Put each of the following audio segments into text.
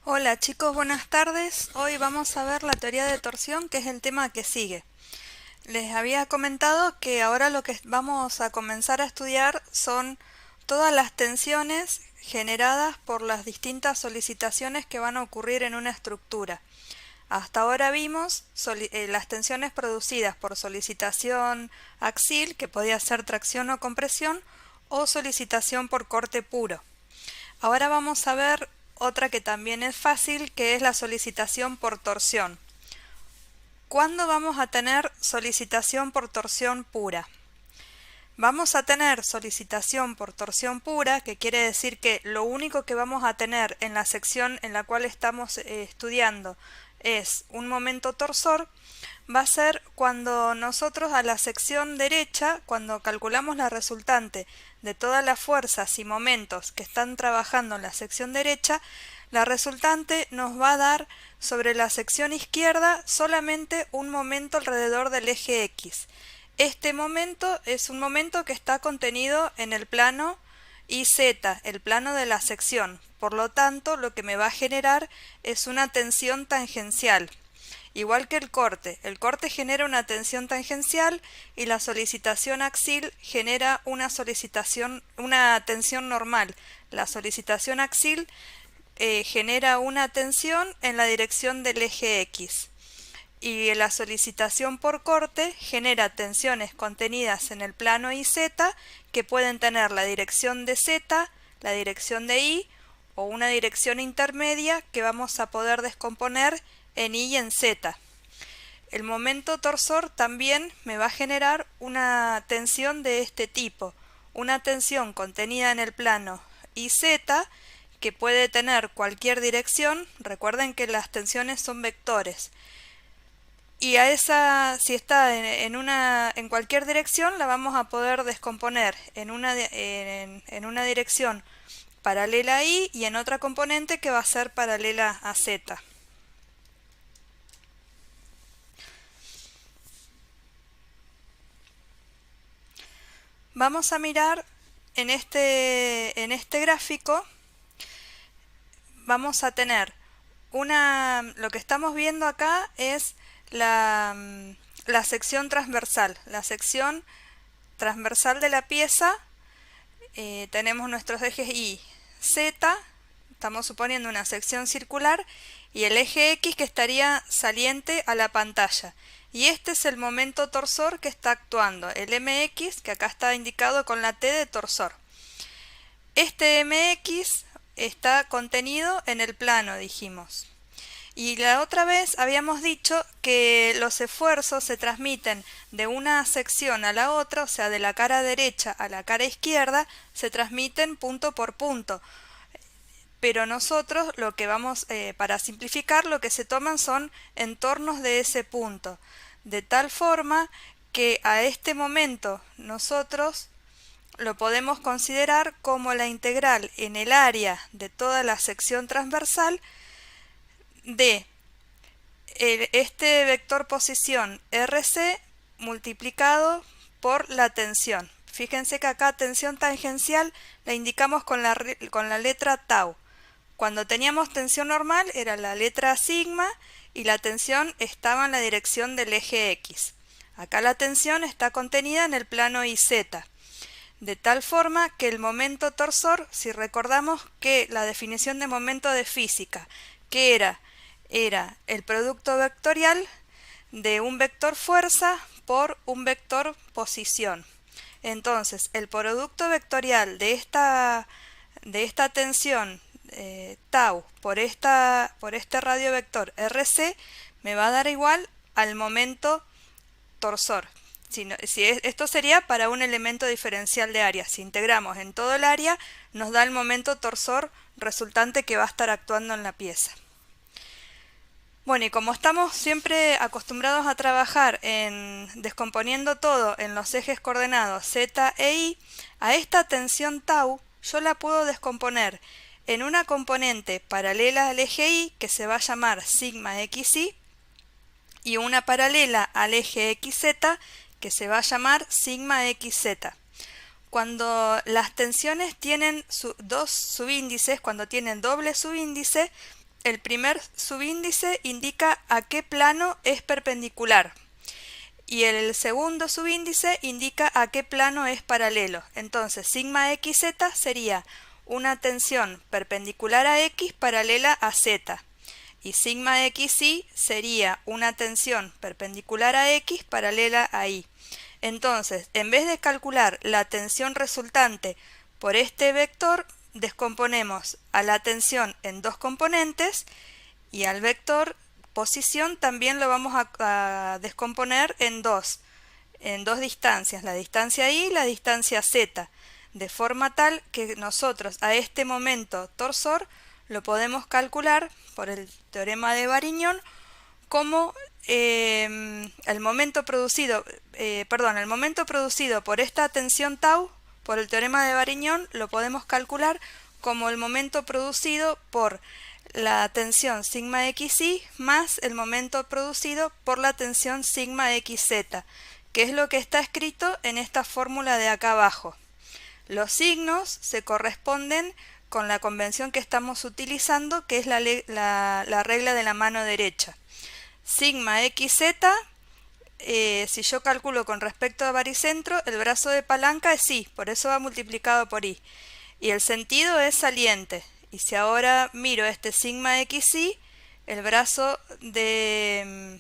Hola chicos, buenas tardes. Hoy vamos a ver la teoría de torsión, que es el tema que sigue. Les había comentado que ahora lo que vamos a comenzar a estudiar son todas las tensiones generadas por las distintas solicitaciones que van a ocurrir en una estructura. Hasta ahora vimos las tensiones producidas por solicitación axil, que podía ser tracción o compresión, o solicitación por corte puro. Ahora vamos a ver otra que también es fácil, que es la solicitación por torsión. ¿Cuándo vamos a tener solicitación por torsión pura? Vamos a tener solicitación por torsión pura, que quiere decir que lo único que vamos a tener en la sección en la cual estamos estudiando es un momento torsor. Va a ser cuando nosotros a la sección derecha, cuando calculamos la resultante de todas las fuerzas y momentos que están trabajando en la sección derecha, la resultante nos va a dar sobre la sección izquierda solamente un momento alrededor del eje X. Este momento es un momento que está contenido en el plano YZ, el plano de la sección. Por lo tanto, lo que me va a generar es una tensión tangencial. Igual que el corte genera una tensión tangencial y la solicitación axil genera una tensión normal. La solicitación axil genera una tensión en la dirección del eje X. Y la solicitación por corte genera tensiones contenidas en el plano YZ que pueden tener la dirección de Z, la dirección de Y o una dirección intermedia que vamos a poder descomponer en Y y en Z. El momento torsor también me va a generar una tensión de este tipo, una tensión contenida en el plano YZ que puede tener cualquier dirección. Recuerden que las tensiones son vectores. Y a esa, si está en cualquier dirección, la vamos a poder descomponer en una dirección paralela a Y y en otra componente que va a ser paralela a Z. Vamos a mirar en este gráfico, vamos a tener lo que estamos viendo acá es la sección transversal. La sección transversal de la pieza, tenemos nuestros ejes Y, Z, estamos suponiendo una sección circular, y el eje X que estaría saliente a la pantalla. Y este es el momento torsor que está actuando, el MX, que acá está indicado con la T de torsor. Este MX está contenido en el plano, dijimos. Y la otra vez habíamos dicho que los esfuerzos se transmiten de una sección a la otra, o sea, de la cara derecha a la cara izquierda, se transmiten punto por punto. Pero nosotros lo que vamos, para simplificar, lo que se toman son entornos de ese punto. De tal forma que a este momento nosotros lo podemos considerar como la integral en el área de toda la sección transversal de este vector posición RC multiplicado por la tensión. Fíjense que acá tensión tangencial la indicamos con la letra tau. Cuando teníamos tensión normal era la letra sigma y la tensión estaba en la dirección del eje X. Acá la tensión está contenida en el plano YZ. De tal forma que el momento torsor, si recordamos que la definición de momento de física, que era el producto vectorial de un vector fuerza por un vector posición. Entonces, el producto vectorial de esta tensión tau por este radio vector RC me va a dar igual al momento torsor. Esto sería para un elemento diferencial de área. Si integramos en todo el área, nos da el momento torsor resultante que va a estar actuando en la pieza. Bueno, y como estamos siempre acostumbrados a trabajar descomponiendo todo en los ejes coordenados Z e Y, a esta tensión tau yo la puedo descomponer en una componente paralela al eje Y, que se va a llamar sigma xy, y una paralela al eje xz, que se va a llamar sigma xz. Cuando las tensiones tienen dos subíndices, cuando tienen doble subíndice, el primer subíndice indica a qué plano es perpendicular y el segundo subíndice indica a qué plano es paralelo. Entonces, sigma xz sería una tensión perpendicular a x paralela a z. Y sigma xy sería una tensión perpendicular a x paralela a y. Entonces, en vez de calcular la tensión resultante por este vector, descomponemos a la tensión en dos componentes y al vector posición también lo vamos a descomponer en dos distancias, la distancia y la distancia z, de forma tal que nosotros a este momento torsor lo podemos calcular por el teorema de Varignón como el momento producido por esta tensión tau, por el teorema de Varignón, lo podemos calcular como el momento producido por la tensión sigma xy más el momento producido por la tensión sigma xz, que es lo que está escrito en esta fórmula de acá abajo. Los signos se corresponden con la convención que estamos utilizando, que es la regla de la mano derecha. Sigma xz, si yo calculo con respecto a baricentro, el brazo de palanca es y, por eso va multiplicado por y. Y el sentido es saliente. Y si ahora miro este sigma xy, el brazo de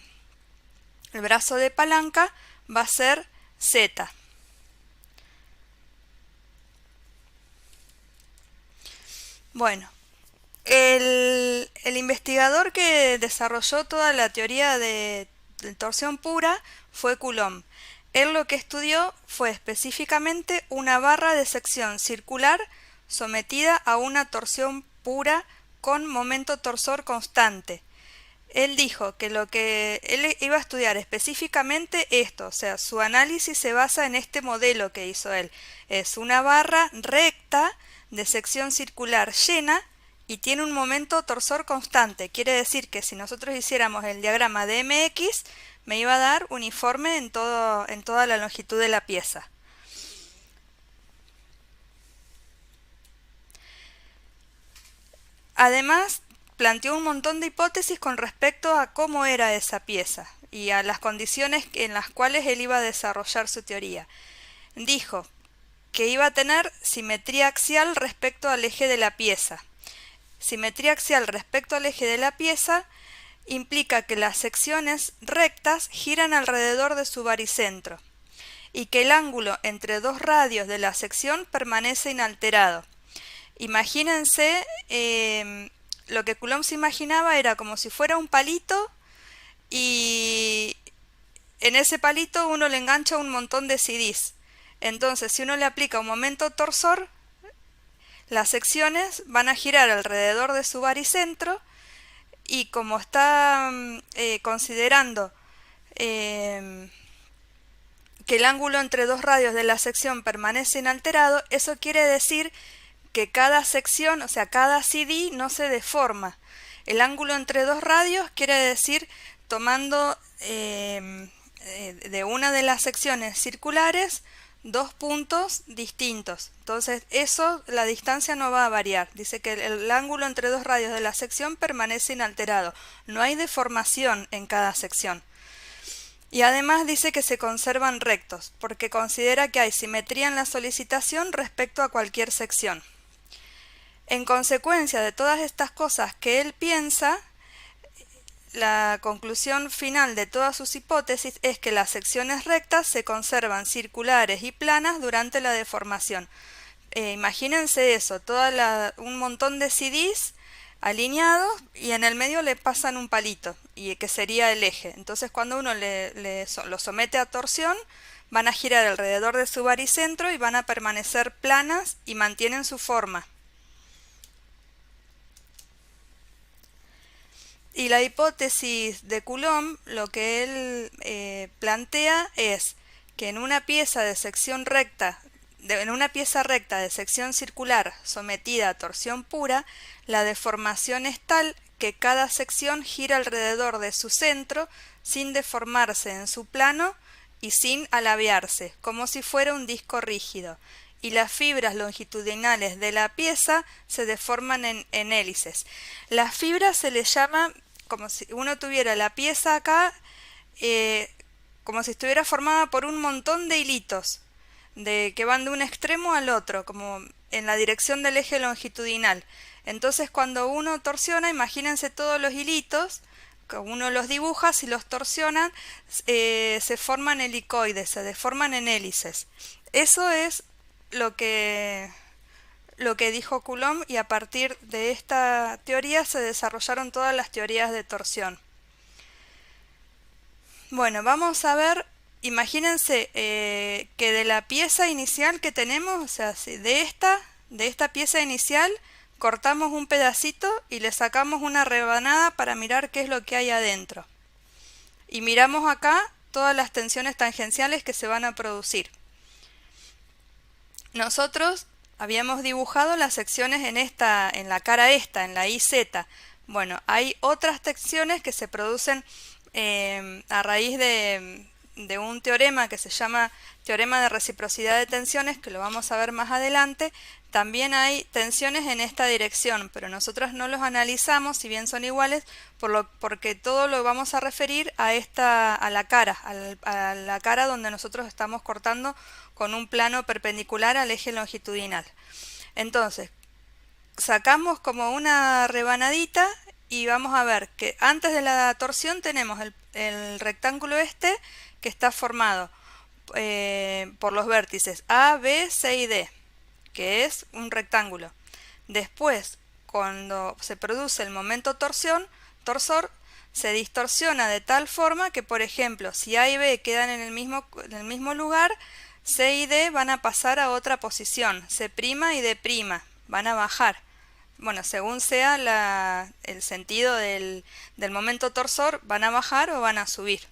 palanca va a ser z. Bueno, el investigador que desarrolló toda la teoría de torsión pura fue Coulomb. Él lo que estudió fue específicamente una barra de sección circular sometida a una torsión pura con momento torsor constante. Él dijo que lo que él iba a estudiar específicamente esto, o sea, su análisis se basa en este modelo que hizo él. Es una barra recta de sección circular llena y tiene un momento torsor constante. Quiere decir que si nosotros hiciéramos el diagrama de MX, me iba a dar uniforme en toda la longitud de la pieza. Además, planteó un montón de hipótesis con respecto a cómo era esa pieza y a las condiciones en las cuales él iba a desarrollar su teoría. Dijo que iba a tener simetría axial respecto al eje de la pieza. Simetría axial respecto al eje de la pieza implica que las secciones rectas giran alrededor de su baricentro y que el ángulo entre dos radios de la sección permanece inalterado. Imagínense, lo que Coulomb se imaginaba era como si fuera un palito y en ese palito uno le engancha un montón de CDs. Entonces, si uno le aplica un momento torsor, las secciones van a girar alrededor de su baricentro y como está considerando que el ángulo entre dos radios de la sección permanece inalterado, eso quiere decir que cada sección, o sea, cada CD no se deforma. El ángulo entre dos radios quiere decir tomando de una de las secciones circulares dos puntos distintos. Entonces, la distancia no va a variar. Dice que el ángulo entre dos radios de la sección permanece inalterado. No hay deformación en cada sección. Y además dice que se conservan rectos, porque considera que hay simetría en la solicitación respecto a cualquier sección. En consecuencia de todas estas cosas que él piensa, la conclusión final de todas sus hipótesis es que las secciones rectas se conservan circulares y planas durante la deformación. Imagínense eso, un montón de CDs alineados y en el medio le pasan un palito, y que sería el eje. Entonces cuando uno lo somete a torsión, van a girar alrededor de su baricentro y van a permanecer planas y mantienen su forma. Y la hipótesis de Coulomb, lo que él plantea es que en una pieza de sección recta, en una pieza recta de sección circular sometida a torsión pura, la deformación es tal que cada sección gira alrededor de su centro sin deformarse en su plano y sin alabearse, como si fuera un disco rígido. y las fibras longitudinales de la pieza se deforman en hélices. Las fibras se les llama como si uno tuviera la pieza acá, como si estuviera formada por un montón de hilitos que van de un extremo al otro, como en la dirección del eje longitudinal. Entonces cuando uno torsiona, imagínense todos los hilitos, que uno los dibuja, si los torsionan, se forman helicoides, se deforman en hélices. Eso es lo que dijo Coulomb, y a partir de esta teoría se desarrollaron todas las teorías de torsión. Bueno, vamos a ver, imagínense que de la pieza inicial que tenemos, o sea, de esta pieza inicial, cortamos un pedacito y le sacamos una rebanada para mirar qué es lo que hay adentro. Y miramos acá todas las tensiones tangenciales que se van a producir. Nosotros habíamos dibujado las secciones en la cara esta, en la IZ. Bueno, hay otras tensiones que se producen a raíz de un teorema que se llama teorema de reciprocidad de tensiones, que lo vamos a ver más adelante. También hay tensiones en esta dirección, pero nosotros no los analizamos, si bien son iguales, porque todo lo vamos a referir a la cara donde nosotros estamos cortando con un plano perpendicular al eje longitudinal. Entonces, sacamos como una rebanadita y vamos a ver que antes de la torsión tenemos el rectángulo este, que está formado por los vértices A, B, C y D, que es un rectángulo. Después, cuando se produce el momento torsor, se distorsiona de tal forma que, por ejemplo, si A y B quedan en el mismo lugar, C y D van a pasar a otra posición, C' y D' van a bajar. Bueno, según sea el sentido del momento torsor, van a bajar o van a subir.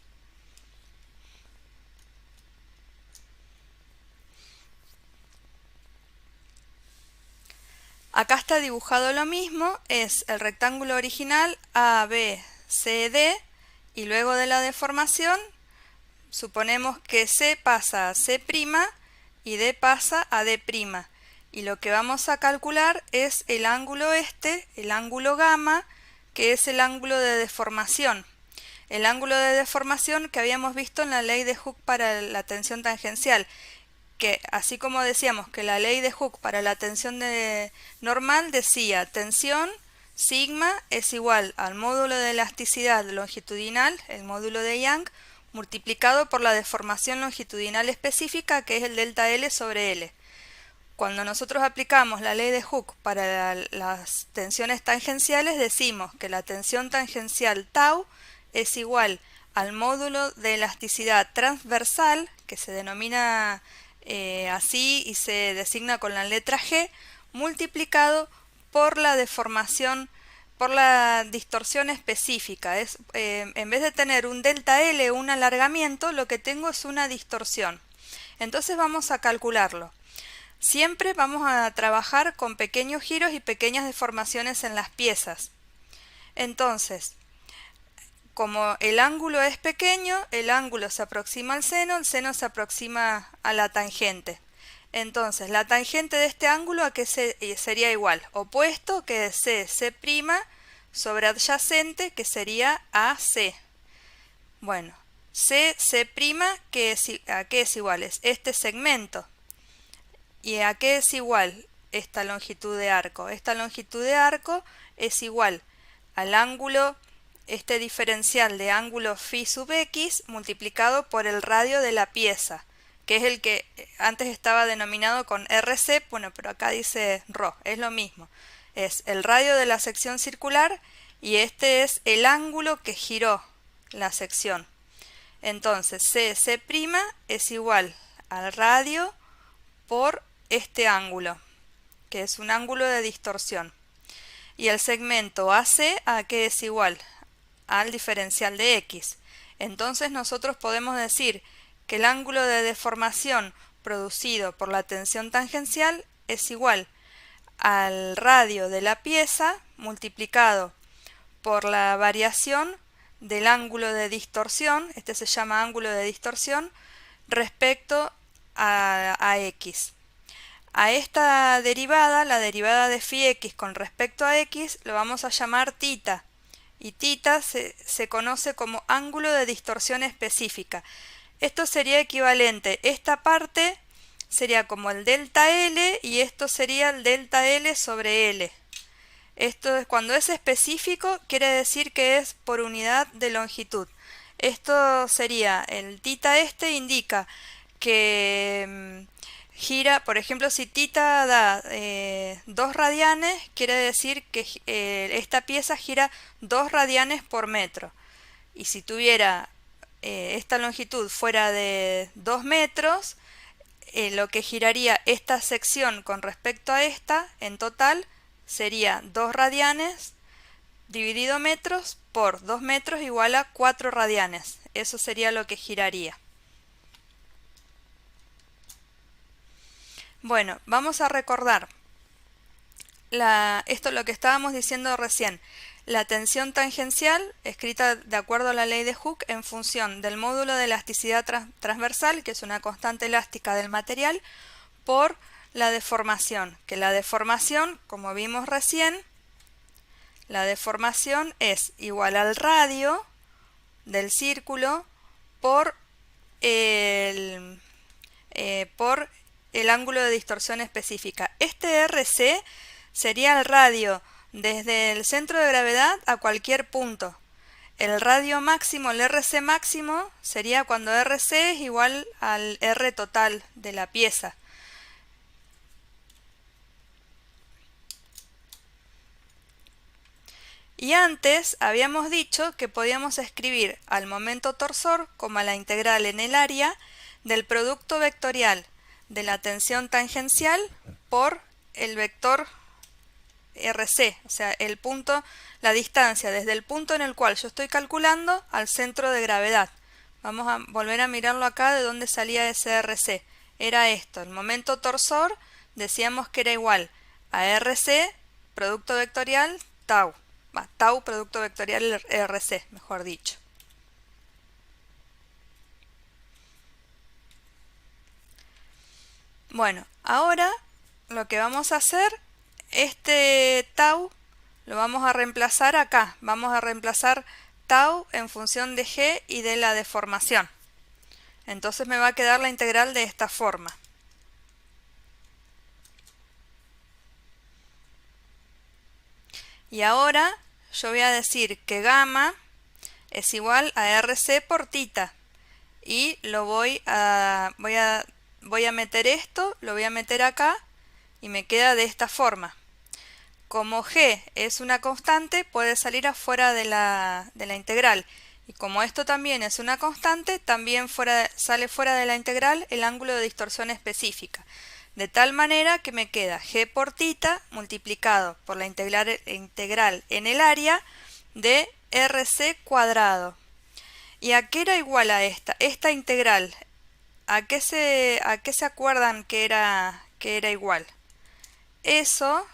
Acá está dibujado lo mismo, es el rectángulo original A, B, C, D, y luego de la deformación suponemos que C pasa a C' y D pasa a D'. Y lo que vamos a calcular es el ángulo el ángulo gamma, que es el ángulo de deformación. El ángulo de deformación que habíamos visto en la ley de Hooke para la tensión tangencial, que así como decíamos que la ley de Hooke para la tensión normal decía tensión sigma es igual al módulo de elasticidad longitudinal, el módulo de Young, multiplicado por la deformación longitudinal específica, que es el delta L sobre L. Cuando nosotros aplicamos la ley de Hooke para las tensiones tangenciales, decimos que la tensión tangencial tau es igual al módulo de elasticidad transversal, que se denomina así y se designa con la letra G, multiplicado por la deformación, por la distorsión específica. En vez de tener un delta L o un alargamiento, lo que tengo es una distorsión. Entonces vamos a calcularlo. Siempre vamos a trabajar con pequeños giros y pequeñas deformaciones en las piezas. Entonces, como el ángulo es pequeño, el ángulo se aproxima al seno, el seno se aproxima a la tangente. Entonces, la tangente de este ángulo ¿a qué sería igual? Opuesto, que es C' sobre adyacente, que sería AC. Bueno, C', ¿a qué es igual? Es este segmento. ¿Y a qué es igual esta longitud de arco? Esta longitud de arco es igual al ángulo, este diferencial de ángulo phi sub x multiplicado por el radio de la pieza, que es el que antes estaba denominado con RC, bueno, pero acá dice ρ, es lo mismo. Es el radio de la sección circular y este es el ángulo que giró la sección. Entonces, C' es igual al radio por este ángulo, que es un ángulo de distorsión. Y el segmento AC, ¿a qué es igual? Al diferencial de x. Entonces nosotros podemos decir que el ángulo de deformación producido por la tensión tangencial es igual al radio de la pieza multiplicado por la variación del ángulo de distorsión, este se llama ángulo de distorsión, respecto a x. A esta derivada, la derivada de phi x con respecto a x, lo vamos a llamar θ. Y θ se conoce como ángulo de distorsión específica. Esto sería equivalente. Esta parte sería como el delta L y esto sería el delta L sobre L. Esto es, cuando es específico, quiere decir que es por unidad de longitud. Esto sería, el θ este indica que gira, por ejemplo, si θ da 2 radianes, quiere decir que esta pieza gira 2 radianes por metro. Y si tuviera esta longitud fuera de 2 metros, lo que giraría esta sección con respecto a esta, en total, sería 2 radianes dividido metros por 2 metros igual a 4 radianes. Eso sería lo que giraría. Bueno, vamos a recordar esto es lo que estábamos diciendo recién. La tensión tangencial, escrita de acuerdo a la ley de Hooke, en función del módulo de elasticidad transversal, que es una constante elástica del material, por la deformación. Que la deformación, como vimos recién, la deformación es igual al radio del círculo por el ángulo de distorsión específica. Este RC sería el radio desde el centro de gravedad a cualquier punto. El radio máximo, el RC máximo, sería cuando RC es igual al R total de la pieza. Y antes habíamos dicho que podíamos escribir al momento torsor como a la integral en el área del producto vectorial de la tensión tangencial por el vector RC, o sea, el punto, la distancia desde el punto en el cual yo estoy calculando al centro de gravedad. Vamos a volver a mirarlo acá de dónde salía ese RC. Era esto, el momento torsor decíamos que era igual a RC, producto vectorial, tau. Tau, producto vectorial RC, mejor dicho. Bueno, ahora lo que vamos a hacer, este tau lo vamos a reemplazar acá. Vamos a reemplazar tau en función de g y de la deformación. Entonces me va a quedar la integral de esta forma. Y ahora yo voy a decir que gamma es igual a RC por θ. Y lo voy a meter esto, lo voy a meter acá y me queda de esta forma. Como g es una constante, puede salir afuera de la integral. Y como esto también es una constante, también sale fuera de la integral el ángulo de distorsión específica. De tal manera que me queda g por θ multiplicado por la integral en el área de RC cuadrado. ¿Y a qué era igual a esta? Esta integral, ¿a qué se acuerdan que era igual? Eso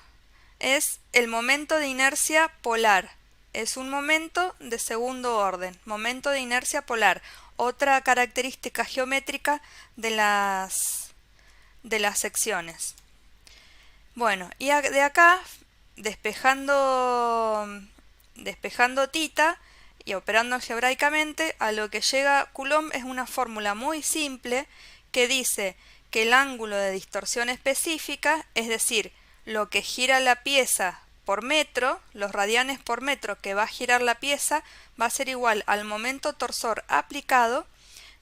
es el momento de inercia polar. Es un momento de segundo orden, momento de inercia polar. Otra característica geométrica de las secciones. Bueno, y de acá, despejando θ y operando algebraicamente, a lo que llega Coulomb es una fórmula muy simple que dice que el ángulo de distorsión específica, es decir, lo que gira la pieza por metro, los radianes por metro que va a girar la pieza, va a ser igual al momento torsor aplicado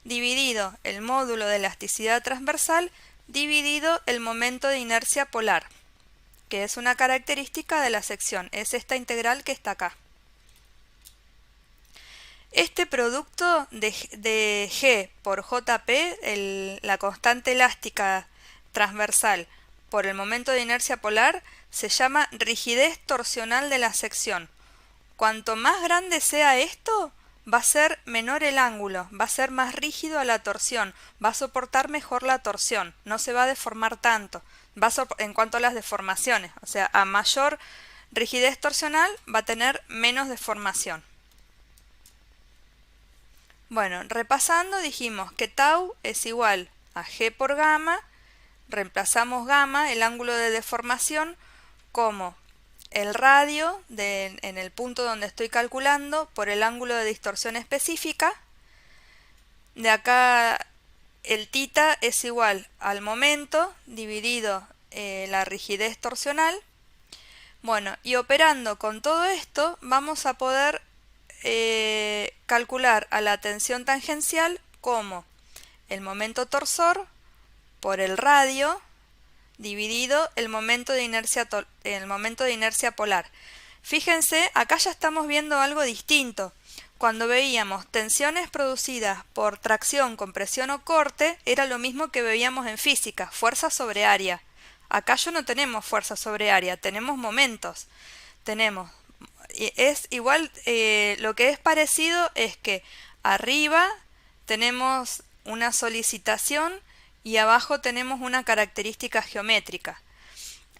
dividido el módulo de elasticidad transversal dividido el momento de inercia polar, que es una característica de la sección. Es esta integral que está acá. Este producto de G por JP, la constante elástica transversal por el momento de inercia polar, se llama rigidez torsional de la sección. Cuanto más grande sea esto, va a ser menor el ángulo, va a ser más rígido a la torsión, va a soportar mejor la torsión, no se va a deformar tanto, en cuanto a las deformaciones, o sea, a mayor rigidez torsional va a tener menos deformación. Bueno, repasando dijimos que tau es igual a g por gamma reemplazamos gamma, el ángulo de deformación, como el radio en el punto donde estoy calculando por el ángulo de distorsión específica. De acá el θ es igual al momento dividido la rigidez torsional. Bueno, y operando con todo esto vamos a poder calcular a la tensión tangencial como el momento torsor por el radio dividido el momento de inercia polar. Fíjense, acá ya estamos viendo algo distinto. Cuando veíamos tensiones producidas por tracción, compresión o corte, era lo mismo que veíamos en física, fuerza sobre área. Acá ya no tenemos fuerza sobre área, tenemos momentos. Es igual, lo que es parecido es que arriba tenemos una solicitación y abajo tenemos una característica geométrica.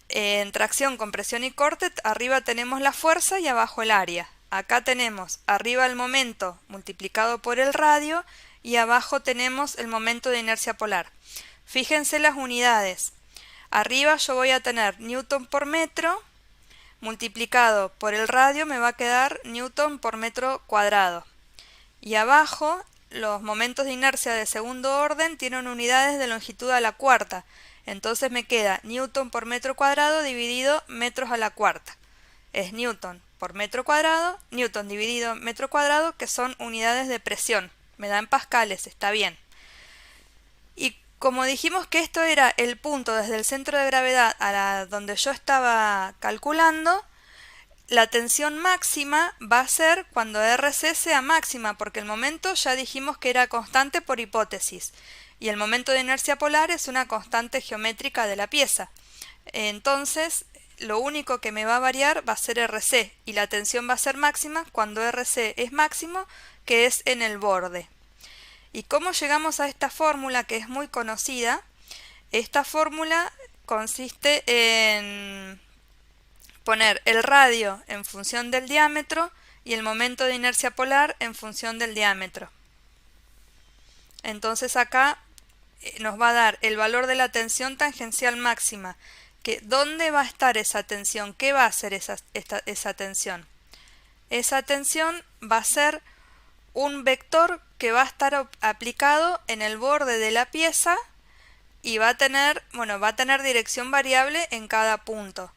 En tracción, compresión y corte, arriba tenemos la fuerza y abajo el área. Acá tenemos arriba el momento multiplicado por el radio y abajo tenemos el momento de inercia polar. Fíjense las unidades. Arriba yo voy a tener newton por metro multiplicado por el radio, me va a quedar newton por metro cuadrado. Y abajo los momentos de inercia de segundo orden tienen unidades de longitud a la cuarta. Entonces me queda newton por metro cuadrado dividido metros a la cuarta. Es newton por metro cuadrado, newton dividido metro cuadrado, que son unidades de presión. Me da en pascales, está bien. Y como dijimos que esto era el punto desde el centro de gravedad a donde yo estaba calculando, la tensión máxima va a ser cuando RC sea máxima, porque el momento ya dijimos que era constante por hipótesis. Y el momento de inercia polar es una constante geométrica de la pieza. Entonces, lo único que me va a variar va a ser RC, y la tensión va a ser máxima cuando RC es máximo, que es en el borde. ¿Y cómo llegamos a esta fórmula que es muy conocida? Esta fórmula consiste en poner el radio en función del diámetro y el momento de inercia polar en función del diámetro. Entonces acá nos va a dar el valor de la tensión tangencial máxima. ¿Dónde va a estar esa tensión? ¿Qué va a hacer esa tensión? Esa tensión va a ser un vector que va a estar aplicado en el borde de la pieza y va a tener dirección variable en cada punto.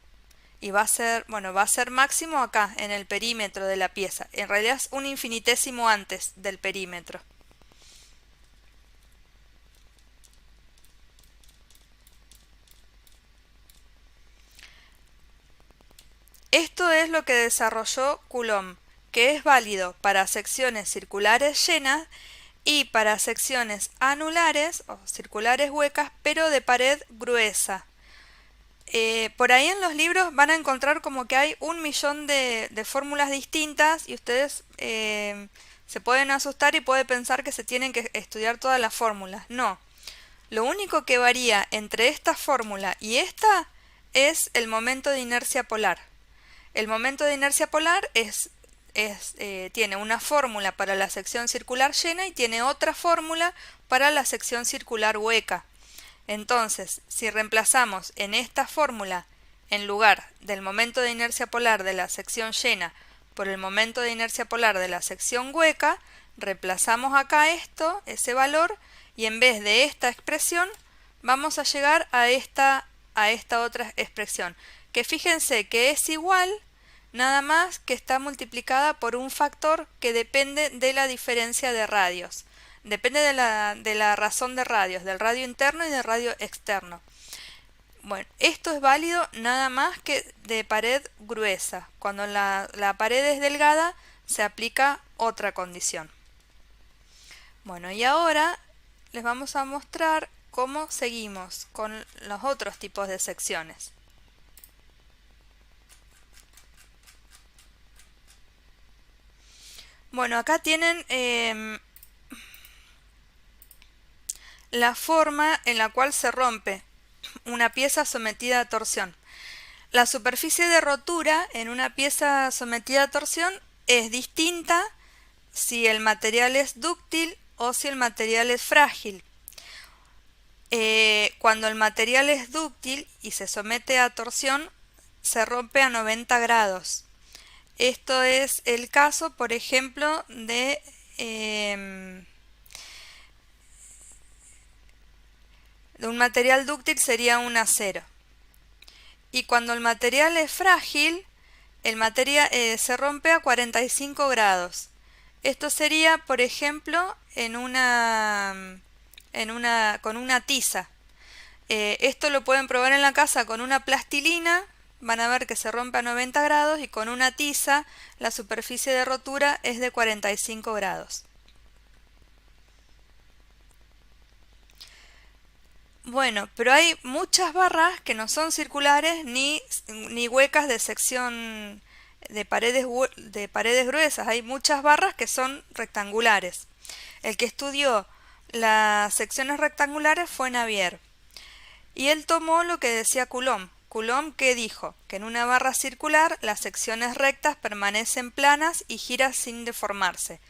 Y va a ser máximo acá, en el perímetro de la pieza. En realidad es un infinitésimo antes del perímetro. Esto es lo que desarrolló Coulomb, que es válido para secciones circulares llenas y para secciones anulares o circulares huecas, pero de pared gruesa. Por ahí en los libros van a encontrar como que hay 1.000.000 de fórmulas distintas y ustedes se pueden asustar y pueden pensar que se tienen que estudiar todas las fórmulas. No. Lo único que varía entre esta fórmula y esta es el momento de inercia polar. El momento de inercia polar tiene una fórmula para la sección circular llena y tiene otra fórmula para la sección circular hueca. Entonces, si reemplazamos en esta fórmula, en lugar del momento de inercia polar de la sección llena por el momento de inercia polar de la sección hueca, reemplazamos acá ese valor, y en vez de esta expresión, vamos a llegar a esta otra expresión, que fíjense que es igual, nada más que está multiplicada por un factor que depende de la diferencia de radios. Depende de la razón de radios, del radio interno y del radio externo. Bueno, esto es válido nada más que de pared gruesa. Cuando la pared es delgada, se aplica otra condición. Bueno, y ahora les vamos a mostrar cómo seguimos con los otros tipos de secciones. Bueno, acá tienen la forma en la cual se rompe una pieza sometida a torsión. La superficie de rotura en una pieza sometida a torsión es distinta si el material es dúctil o si el material es frágil. Cuando el material es dúctil y se somete a torsión, se rompe a 90 grados. Esto es el caso, por ejemplo, de un material dúctil sería un acero. Y cuando el material es frágil, el material se rompe a 45 grados. Esto sería, por ejemplo, con una tiza. Esto lo pueden probar en la casa con una plastilina, van a ver que se rompe a 90 grados, y con una tiza la superficie de rotura es de 45 grados. Bueno, pero hay muchas barras que no son circulares ni huecas de sección de paredes gruesas. Hay muchas barras que son rectangulares. El que estudió las secciones rectangulares fue Navier. Y él tomó lo que decía Coulomb. Coulomb, ¿qué dijo? Que en una barra circular las secciones rectas permanecen planas y giran sin deformarse.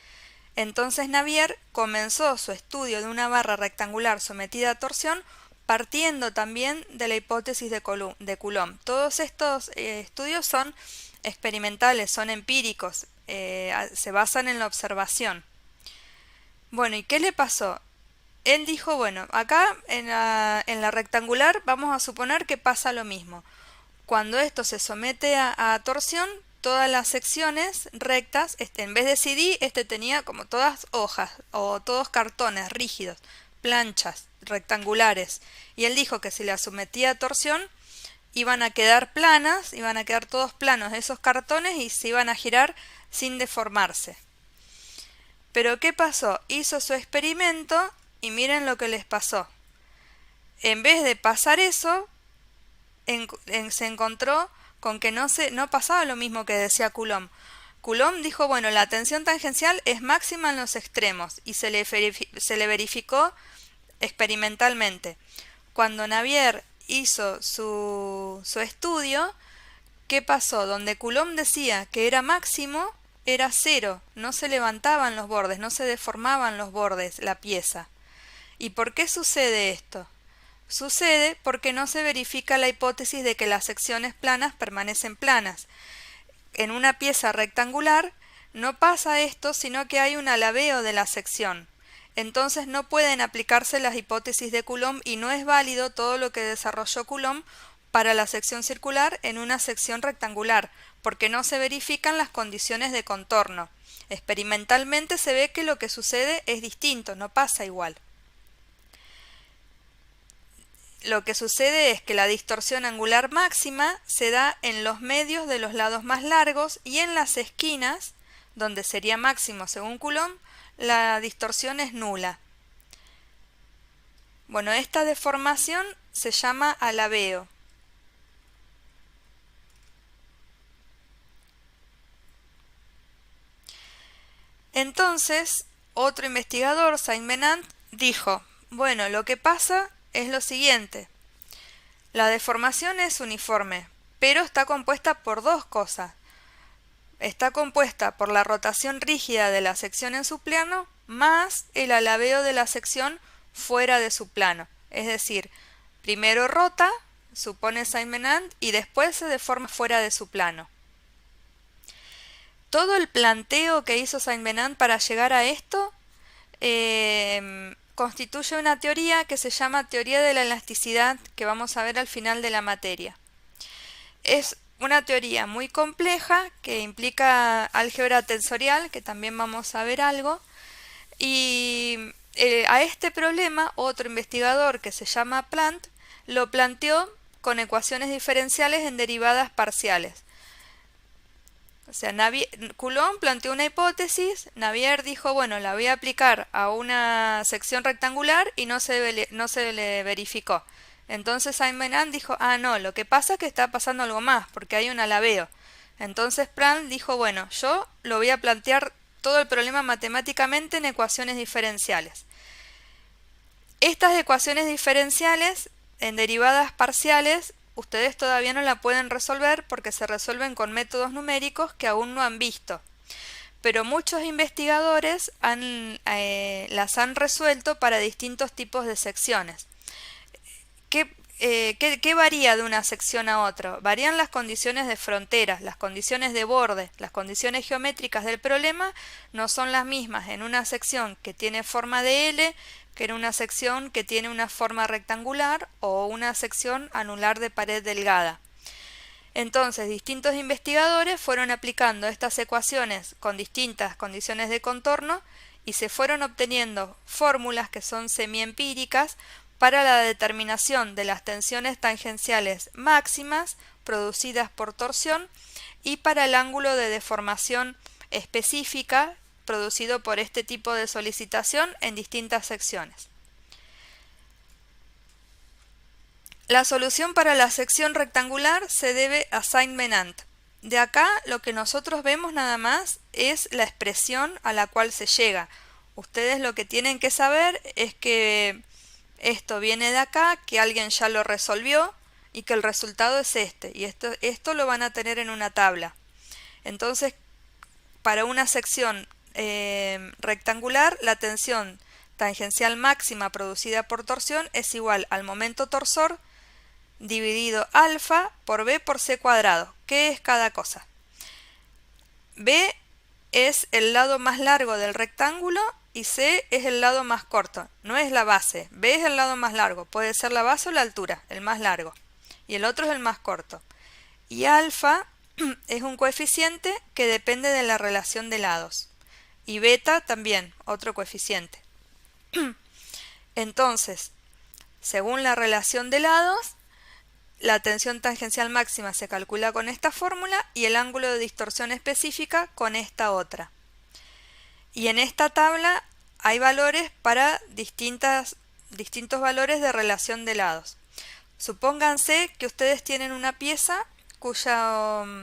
Entonces Navier comenzó su estudio de una barra rectangular sometida a torsión partiendo también de la hipótesis de Coulomb. Todos estos estudios son experimentales, son empíricos, se basan en la observación. Bueno, ¿y qué le pasó? Él dijo, bueno, acá en la rectangular vamos a suponer que pasa lo mismo. Cuando esto se somete a torsión, todas las secciones rectas, en vez de CD, tenía como todas hojas o todos cartones rígidos, planchas rectangulares. Y él dijo que si la sometía a torsión, iban a quedar planas, iban a quedar todos planos esos cartones y se iban a girar sin deformarse. Pero ¿qué pasó? Hizo su experimento y miren lo que les pasó. En vez de pasar eso, se encontró con que no pasaba lo mismo que decía Coulomb. Coulomb dijo, bueno, la tensión tangencial es máxima en los extremos y se le verificó experimentalmente. Cuando Navier hizo su estudio, ¿qué pasó? Donde Coulomb decía que era máximo, era cero, no se levantaban los bordes, no se deformaban los bordes, la pieza. ¿Y por qué sucede esto? Sucede porque no se verifica la hipótesis de que las secciones planas permanecen planas. En una pieza rectangular no pasa esto, sino que hay un alabeo de la sección. Entonces no pueden aplicarse las hipótesis de Coulomb y no es válido todo lo que desarrolló Coulomb para la sección circular en una sección rectangular, porque no se verifican las condiciones de contorno. Experimentalmente se ve que lo que sucede es distinto, no pasa igual. Lo que sucede es que la distorsión angular máxima se da en los medios de los lados más largos y en las esquinas, donde sería máximo según Coulomb, la distorsión es nula. Bueno, esta deformación se llama alabeo. Entonces, otro investigador, Saint-Venant, dijo, bueno, lo que pasa es lo siguiente. La deformación es uniforme, pero está compuesta por dos cosas. Está compuesta por la rotación rígida de la sección en su plano más el alabeo de la sección fuera de su plano. Es decir, primero rota, supone Saint-Venant, y después se deforma fuera de su plano. Todo el planteo que hizo Saint-Venant para llegar a esto constituye una teoría que se llama teoría de la elasticidad, que vamos a ver al final de la materia. Es una teoría muy compleja que implica álgebra tensorial, que también vamos a ver algo, y a este problema otro investigador que se llama Plant lo planteó con ecuaciones diferenciales en derivadas parciales. O sea, Coulomb planteó una hipótesis, Navier dijo, bueno, la voy a aplicar a una sección rectangular y no se le verificó. Entonces Saint-Venant dijo, no, lo que pasa es que está pasando algo más, porque hay un alabeo. Entonces Plant dijo, bueno, yo lo voy a plantear todo el problema matemáticamente en ecuaciones diferenciales. Estas ecuaciones diferenciales en derivadas parciales ustedes todavía no la pueden resolver porque se resuelven con métodos numéricos que aún no han visto. Pero muchos investigadores las han resuelto para distintos tipos de secciones. ¿Qué varía de una sección a otra? Varían las condiciones de fronteras, las condiciones de borde, las condiciones geométricas del problema no son las mismas en una sección que tiene forma de L que en una sección que tiene una forma rectangular o una sección anular de pared delgada. Entonces, distintos investigadores fueron aplicando estas ecuaciones con distintas condiciones de contorno y se fueron obteniendo fórmulas que son semiempíricas para la determinación de las tensiones tangenciales máximas producidas por torsión y para el ángulo de deformación específica producido por este tipo de solicitación en distintas secciones. La solución para la sección rectangular se debe a Saint-Venant. De acá lo que nosotros vemos nada más es la expresión a la cual se llega. Ustedes lo que tienen que saber es que esto viene de acá, que alguien ya lo resolvió y que el resultado es este. Y esto lo van a tener en una tabla. Entonces, para una sección rectangular, la tensión tangencial máxima producida por torsión es igual al momento torsor dividido alfa por b por c cuadrado. ¿Qué es cada cosa? B es el lado más largo del rectángulo y C es el lado más corto. No es la base. B es el lado más largo. Puede ser la base o la altura, el más largo. Y el otro es el más corto. Y alfa es un coeficiente que depende de la relación de lados. Y beta también, otro coeficiente. Entonces, según la relación de lados, la tensión tangencial máxima se calcula con esta fórmula y el ángulo de distorsión específica con esta otra. Y en esta tabla hay valores para distintos valores de relación de lados. Supónganse que ustedes tienen una pieza cuya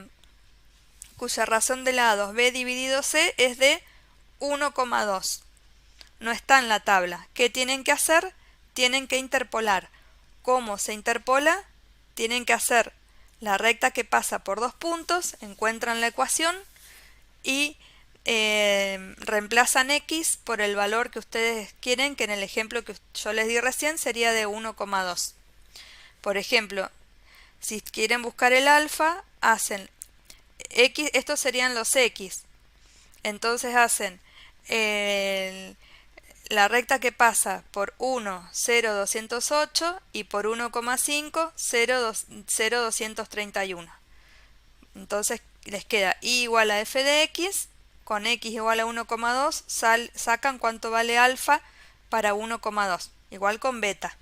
razón de lados B dividido C es de 1,2. No está en la tabla. ¿Qué tienen que hacer? Tienen que interpolar. ¿Cómo se interpola? Tienen que hacer la recta que pasa por dos puntos, encuentran la ecuación y reemplazan x por el valor que ustedes quieren, que en el ejemplo que yo les di recién sería de 1,2. Por ejemplo, si quieren buscar el alfa, hacen x, estos serían los x. Entonces hacen la recta que pasa por 1, 0, 208 y por 1,5, 0, 231. Entonces les queda y igual a f de x, con x igual a 1,2 sacan cuánto vale alfa para 1,2, igual con beta.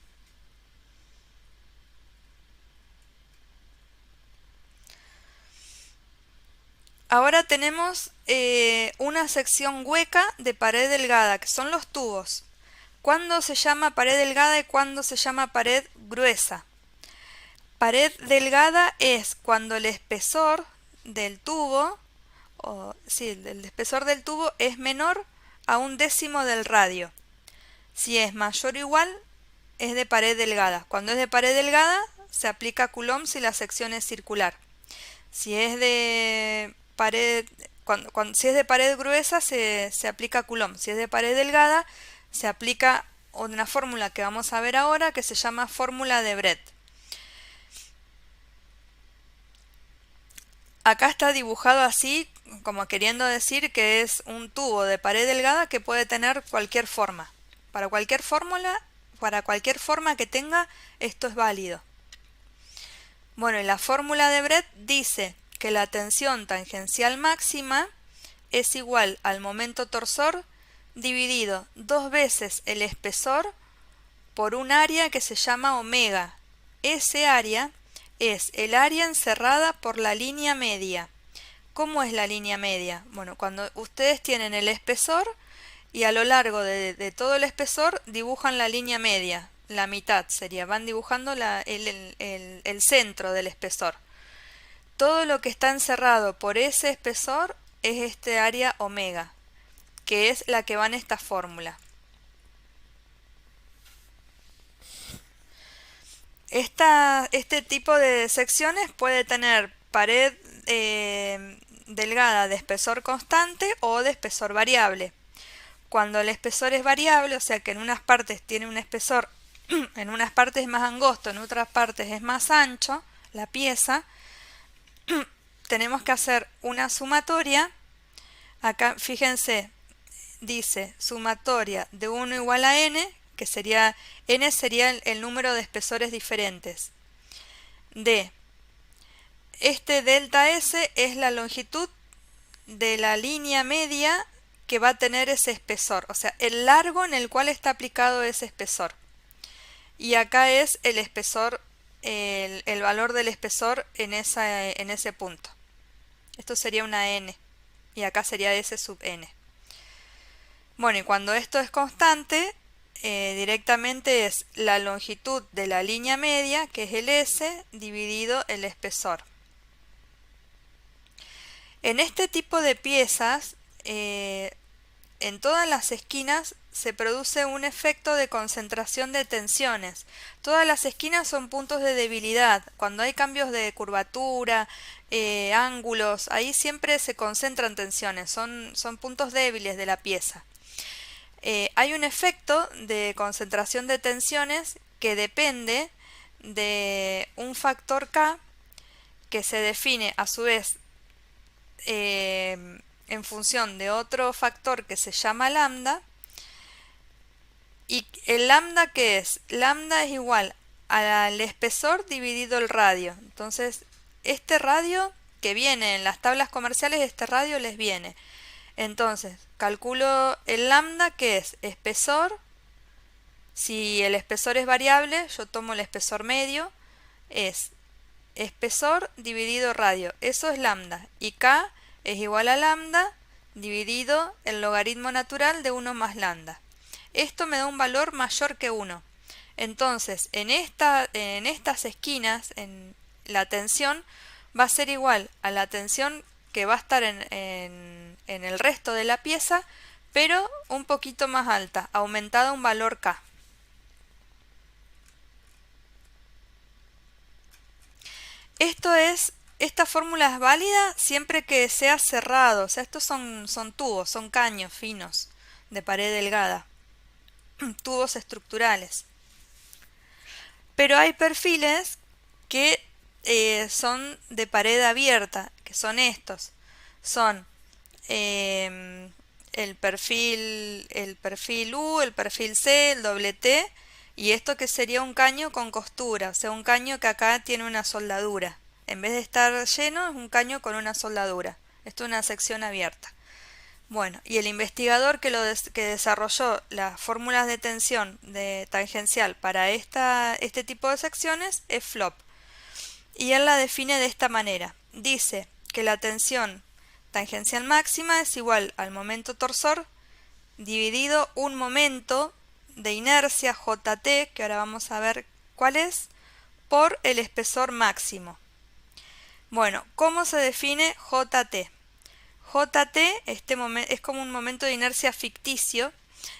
Ahora tenemos una sección hueca de pared delgada, que son los tubos. ¿Cuándo se llama pared delgada y cuándo se llama pared gruesa? Pared delgada es cuando el espesor del tubo, el espesor del tubo es menor a 1/10 del radio. Si es mayor o igual, es de pared delgada. Cuando es de pared delgada, se aplica Coulomb si la sección es circular. Si es de pared, si es de pared gruesa, se aplica Coulomb. Si es de pared delgada, se aplica una fórmula que vamos a ver ahora, que se llama fórmula de Brett. Acá está dibujado así, como queriendo decir que es un tubo de pared delgada que puede tener cualquier forma. Para cualquier forma que tenga, esto es válido. Bueno, y la fórmula de Brett dice que la tensión tangencial máxima es igual al momento torsor dividido 2 veces el espesor por un área que se llama omega. Ese área es el área encerrada por la línea media. ¿Cómo es la línea media? Bueno, cuando ustedes tienen el espesor y a lo largo de todo el espesor dibujan la línea media, la mitad sería, van dibujando el centro del espesor. Todo lo que está encerrado por ese espesor es este área omega, que es la que va en esta fórmula. Este tipo de secciones puede tener pared delgada de espesor constante o de espesor variable. Cuando el espesor es variable, o sea que en unas partes tiene un espesor en unas partes es más angosto, en otras partes es más ancho, la pieza, tenemos que hacer una sumatoria. Acá, fíjense, dice sumatoria de 1 igual a n, que sería, n sería el número de espesores diferentes, de este delta S es la longitud de la línea media que va a tener ese espesor, o sea, el largo en el cual está aplicado ese espesor. Y acá es el espesor, el valor del espesor en ese punto. Esto sería una n, y acá sería S sub n. Bueno, y cuando esto es constante, directamente es la longitud de la línea media, que es el S, dividido el espesor. En este tipo de piezas, en todas las esquinas se produce un efecto de concentración de tensiones. Todas las esquinas son puntos de debilidad. Cuando hay cambios de curvatura, ángulos, ahí siempre se concentran tensiones. Son puntos débiles de la pieza. Hay un efecto de concentración de tensiones que depende de un factor K que se define a su vez en función de otro factor que se llama lambda. ¿Y el lambda qué es? Lambda es igual al espesor dividido el radio. Entonces, este radio que viene en las tablas comerciales, este radio les viene. Entonces, calculo el lambda que es espesor. Si el espesor es variable, yo tomo el espesor medio. Es espesor dividido radio. Eso es lambda. Y K es igual a lambda dividido el logaritmo natural de 1 más lambda. Esto me da un valor mayor que 1. Entonces, en estas esquinas, en la tensión va a ser igual a la tensión que va a estar en el resto de la pieza, pero un poquito más alta, aumentada un valor K. Esta fórmula es válida siempre que sea cerrado, o sea, estos son tubos, son caños finos de pared delgada, tubos estructurales. Pero hay perfiles que son de pared abierta, que son estos. Son el perfil U, el perfil C, el doble T, y esto que sería un caño con costura, o sea, un caño que acá tiene una soldadura. En vez de estar lleno, es un caño con una soldadura. Esto es una sección abierta. Bueno, y el investigador que desarrolló las fórmulas de tensión tangencial para este tipo de secciones es Flop. Y él la define de esta manera. Dice que la tensión tangencial máxima es igual al momento torsor dividido un momento de inercia JT, que ahora vamos a ver cuál es, por el espesor máximo. Bueno, ¿cómo se define JT? JT es como un momento de inercia ficticio,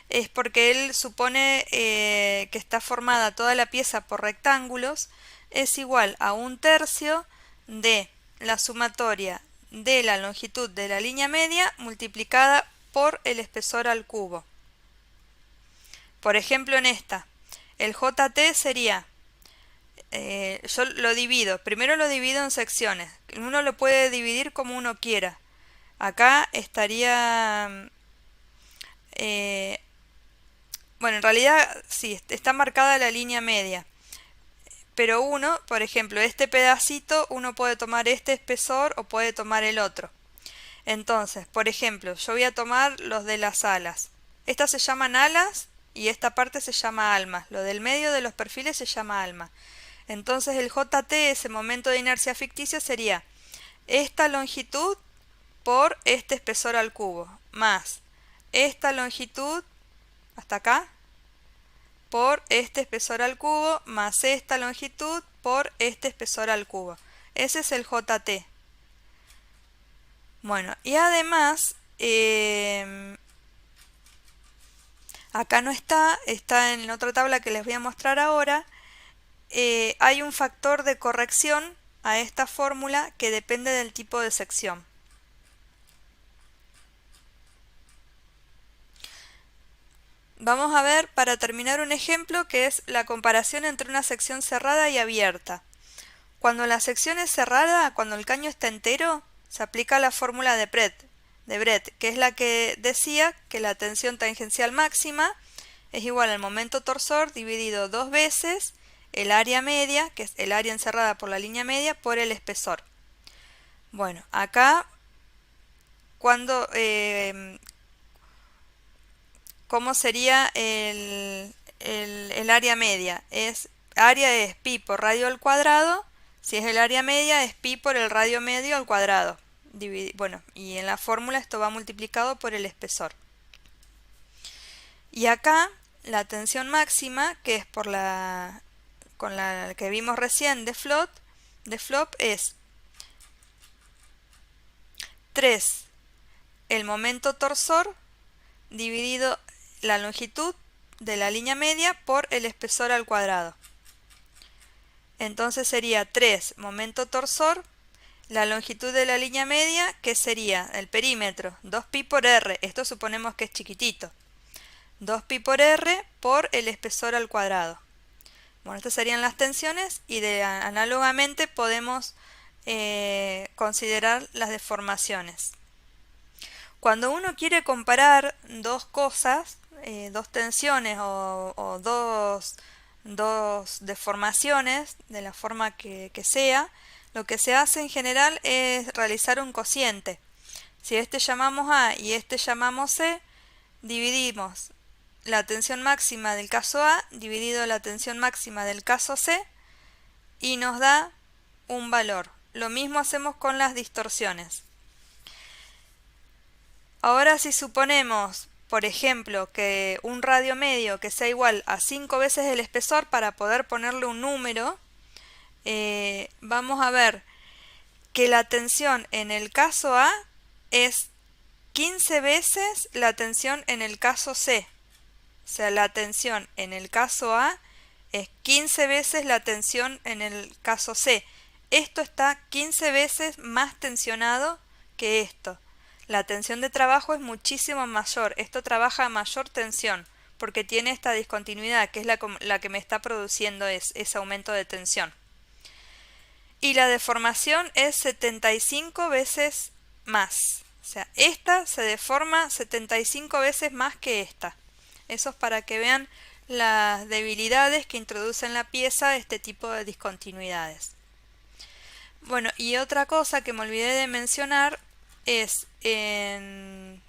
es porque él supone que está formada toda la pieza por rectángulos, es igual a 1/3 de la sumatoria de la longitud de la línea media multiplicada por el espesor al cubo. Por ejemplo, en esta, el JT sería, yo lo divido, primero lo divido en secciones, uno lo puede dividir como uno quiera. Acá estaría, bueno, en realidad sí, está marcada la línea media. Pero uno, por ejemplo, este pedacito, uno puede tomar este espesor o puede tomar el otro. Entonces, por ejemplo, yo voy a tomar los de las alas. Estas se llaman alas y esta parte se llama alma. Lo del medio de los perfiles se llama alma. Entonces el JT, ese momento de inercia ficticia, sería esta longitud por este espesor al cubo, más esta longitud hasta acá por este espesor al cubo, más esta longitud por este espesor al cubo. Ese es el JT. Bueno, y además, acá no está en otra tabla que les voy a mostrar ahora, hay un factor de corrección a esta fórmula que depende del tipo de sección. vamos a ver para terminar un ejemplo que es la comparación entre una sección cerrada y abierta. Cuando la sección es cerrada, cuando el caño está entero, se aplica la fórmula de Brett, que es la que decía que la tensión tangencial máxima es igual al momento torsor dividido dos veces el área media, que es el área encerrada por la línea media, por el espesor. Bueno, acá cuando ¿cómo sería el área media? Área es pi por radio al cuadrado. Si es el área media, es pi por el radio medio al cuadrado. Bueno, y en la fórmula esto va multiplicado por el espesor. Y acá la tensión máxima, que es con la que vimos recién de Flop, es 3 el momento torsor dividido la longitud de la línea media por el espesor al cuadrado. Entonces sería 3 momento torsor, la longitud de la línea media, que sería el perímetro, 2pi por r, esto suponemos que es chiquitito, 2pi por r por el espesor al cuadrado. Bueno, estas serían las tensiones y análogamente podemos considerar las deformaciones. Cuando uno quiere comparar dos cosas, dos tensiones o dos deformaciones de la forma que sea, lo que se hace en general es realizar un cociente. Si este llamamos A y este llamamos C, dividimos la tensión máxima del caso A dividido la tensión máxima del caso C y nos da un valor. Lo mismo hacemos con las distorsiones. Ahora si suponemos, por ejemplo, que un radio medio que sea igual a 5 veces el espesor para poder ponerle un número, vamos a ver que la tensión en el caso A es 15 veces la tensión en el caso C. O sea, la tensión en el caso A es 15 veces la tensión en el caso C. Esto está 15 veces más tensionado que esto. La tensión de trabajo es muchísimo mayor. Esto trabaja a mayor tensión porque tiene esta discontinuidad que es la que me está produciendo ese aumento de tensión. Y la deformación es 75 veces más. O sea, esta se deforma 75 veces más que esta. Eso es para que vean las debilidades que introduce en la pieza este tipo de discontinuidades. Bueno, y otra cosa que me olvidé de mencionar es en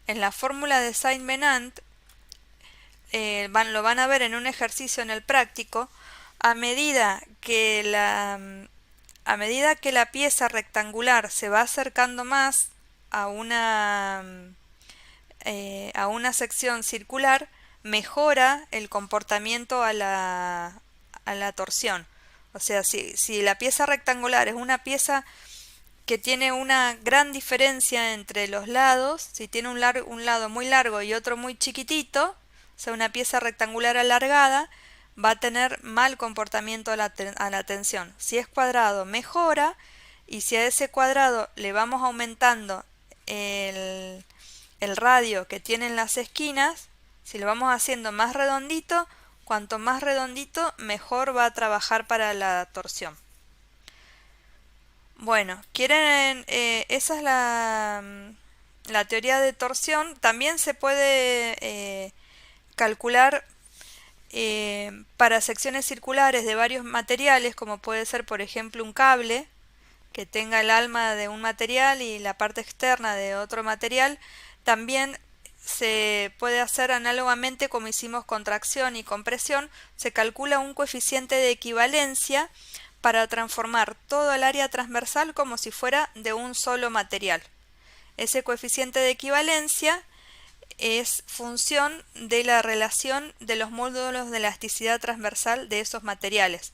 la fórmula de Saint-Venant, lo van a ver en un ejercicio en el práctico, a medida que la pieza rectangular se va acercando más a una sección circular, mejora el comportamiento a la torsión. O sea, si la pieza rectangular es una pieza que tiene una gran diferencia entre los lados, si tiene un lado muy largo y otro muy chiquitito, o sea, una pieza rectangular alargada, va a tener mal comportamiento a la tensión. Si es cuadrado, mejora, y si a ese cuadrado le vamos aumentando el radio que tienen las esquinas, si lo vamos haciendo más redondito, cuanto más redondito, mejor va a trabajar para la torsión. Bueno, esa es la teoría de torsión. También se puede calcular para secciones circulares de varios materiales, como puede ser por ejemplo un cable que tenga el alma de un material y la parte externa de otro material. También se puede hacer análogamente como hicimos con tracción y compresión. Se calcula un coeficiente de equivalencia para transformar todo el área transversal como si fuera de un solo material. Ese coeficiente de equivalencia es función de la relación de los módulos de elasticidad transversal de esos materiales.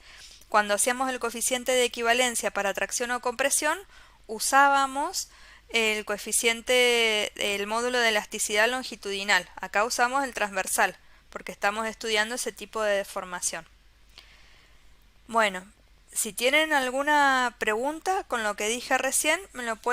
Cuando hacíamos el coeficiente de equivalencia para tracción o compresión, usábamos el módulo de elasticidad longitudinal. Acá usamos el transversal, porque estamos estudiando ese tipo de deformación. Bueno, si tienen alguna pregunta con lo que dije recién, me lo pueden